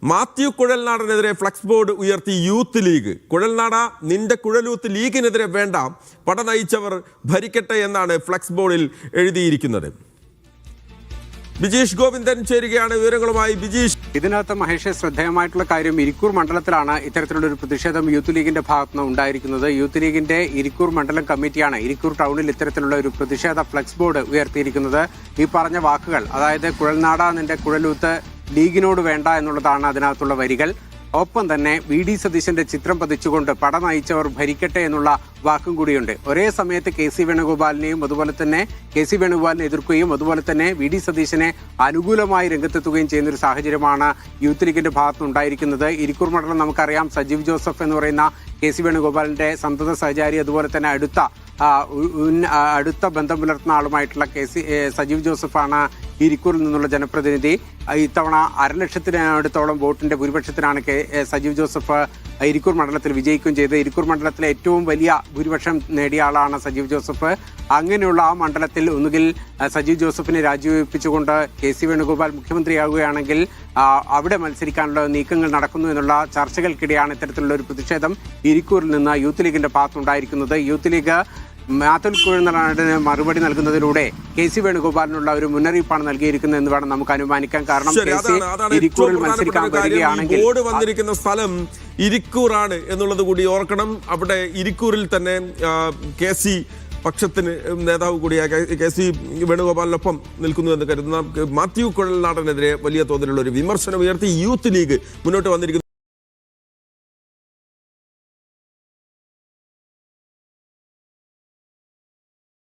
Mathew കുഴൽനാടനെതിരെ flex board ഉയർത്തി youth league. കുഴൽനാട, നിന്റെ കുഴലൂത്ത് ലീഗിനെതിരെ വേണ്ട, പട നയിച്ചവർ ഭരിക്കട്ടെ എന്നാണ് ഫ്ലക്സ് ബോർഡിൽ എഴുതിയിരിക്കുന്നത്. ബിജീഷ് ഗോവിന്ദൻ ചേരുകയാണ് വിവരങ്ങളുമായി. ബിജീഷ്, ഇതിനകത്ത് മഹേഷ്, ശ്രദ്ധേയമായിട്ടുള്ള കാര്യം ഇരിക്കൂർ മണ്ഡലത്തിലാണ് ഇത്തരത്തിലുള്ള ഒരു പ്രതിഷേധം യൂത്ത് ലീഗിന്റെ ഭാഗത്തുനിന്ന് ഉണ്ടായിരിക്കുന്നത്. യൂത്ത് ലീഗിന്റെ ഇരിക്കൂർ മണ്ഡലം കമ്മിറ്റിയാണ് ഇരിക്കൂർ ടൗണിൽ ഇത്തരത്തിലുള്ള ഒരു പ്രതിഷേധ ഫ്ലക്സ് ബോർഡ് ഉയർത്തിയിരിക്കുന്നത്. ഈ പറഞ്ഞ വാക്കുകൾ, അതായത് കുഴൽനാട നിന്റെ കുഴലൂത്ത് ലീഗിനോട് വേണ്ട എന്നുള്ളതാണ് അതിനകത്തുള്ള വരികൾ. ഒപ്പം തന്നെ വി.ഡി. സതീശന്റെ ചിത്രം പതിച്ചുകൊണ്ട് പട നയിച്ചവർ ഭരിക്കട്ടെ എന്നുള്ള വാക്കും കൂടിയുണ്ട്. ഒരേ സമയത്ത് കെ.സി. വേണുഗോപാലിനെയും അതുപോലെ തന്നെ കെ.സി. വേണുഗോപാലിനെ എതിർക്കുകയും അതുപോലെ തന്നെ വി.ഡി. സതീശനെ അനുകൂലമായി രംഗത്തെത്തുകയും ചെയ്യുന്ന ഒരു സാഹചര്യമാണ് യൂത്ത് ലീഗിന്റെ ഭാഗത്തുനിന്നുണ്ടായിരിക്കുന്നത്. ഇരിക്കൂർ മണ്ഡലം നമുക്കറിയാം, സജീവ് ജോസഫ് എന്ന് പറയുന്ന കെ.സി. വേണുഗോപാലിന്റെ സന്തത സഹചാരി, അതുപോലെ തന്നെ അടുത്ത ബന്ധം പുലർത്തുന്ന ആളുമായിട്ടുള്ള സജീവ് ജോസഫാണ് ഇരിക്കൂറിൽ നിന്നുള്ള ജനപ്രതിനിധി. ഇത്തവണ 1,00,000-അടുത്തോളം വോട്ടിന്റെ ഭൂരിപക്ഷത്തിനാണ് സജീവ് ജോസഫ് ഇരിക്കൂർ മണ്ഡലത്തിൽ വിജയിക്കുകയും ചെയ്തത്. ഇരിക്കൂർ മണ്ഡലത്തിലെ ഏറ്റവും വലിയ ഭൂരിപക്ഷം നേടിയ ആളാണ് സജീവ് ജോസഫ്. അങ്ങനെയുള്ള ആ മണ്ഡലത്തിൽ ഒന്നുകിൽ സജീവ് ജോസഫിനെ രാജിവെപ്പിച്ചുകൊണ്ട് കെ.സി. വേണുഗോപാൽ മുഖ്യമന്ത്രിയാകുകയാണെങ്കിൽ അവിടെ മത്സരിക്കാനുള്ള നീക്കങ്ങൾ നടക്കുന്നു എന്നുള്ള ചർച്ചകൾക്കിടെയാണ് ഇത്തരത്തിലുള്ള ഒരു പ്രതിഷേധം ഇരിക്കൂറിൽ നിന്ന് യൂത്ത് ലീഗിന്റെ ഭാഗത്തുണ്ടായിരിക്കുന്നത്. യൂത്ത് ലീഗ് മാത്യു കുഴൽനാടന് മറുപടി നൽകുന്നതിലൂടെ കെ.സി. വേണുഗോപാലിനുള്ള ഒരു മുന്നറിയിപ്പാണ് നൽകിയിരിക്കുന്നത് എന്ന് വേണം നമുക്ക് അനുമാനിക്കാൻ. കാരണം ഇരിക്കൂറിൽ മത്സരിക്കാൻ വരികയാണെങ്കിൽ ബോർഡ് വന്നിരിക്കുന്ന സ്ഥലം ഇരിക്കൂറാണ് എന്നുള്ളത് കൂടി ഓർക്കണം. അവിടെ ഇരിക്കൂറിൽ തന്നെ കെ.സി. പക്ഷത്തിന് നേതാവ് കൂടിയായ കെ.സി. വേണുഗോപാലിനൊപ്പം നിൽക്കുന്നു എന്ന് കരുതുന്ന മാത്യു കുഴൽനാടനെതിരെ വലിയ തോതിലുള്ള ഒരു വിമർശനം ഉയർത്തി യൂത്ത് ലീഗ് മുന്നോട്ട് വന്നിരിക്കുന്നു.